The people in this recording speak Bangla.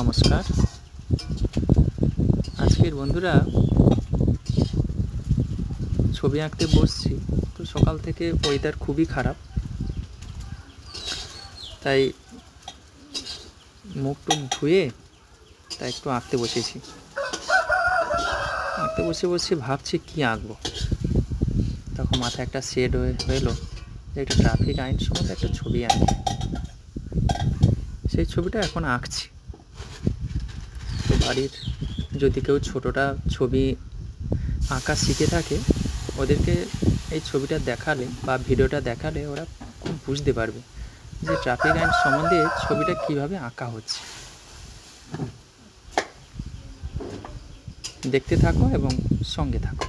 নমস্কার। আজকের বন্ধুরা ছবি আঁকতে বসছি, তো সকাল থেকে ওয়েদার খুবই খারাপ, তাই মুখ টুক ধুয়ে তাই একটু আঁকতে বসেছি। আঁকতে বসে ভাবছি কি আঁকবো। তখন মাথায় একটা সেট হলো যে একটা ট্রাফিক আইন সম্বন্ধে একটা ছবি আঁকি। সেই ছবিটা এখন আঁকছি। তো বাড়ির যদি কেউ ছোটটা ছবি আঁকা শিখে থাকে, ওদেরকে এই ছবিটা দেখালে বা ভিডিওটা দেখালে ওরা খুব বুঝতে পারবে যে ট্রাফিক আইন সম্বন্ধে ছবিটা কিভাবে আঁকা হচ্ছে। দেখতে থাকো এবং সঙ্গে থাকো।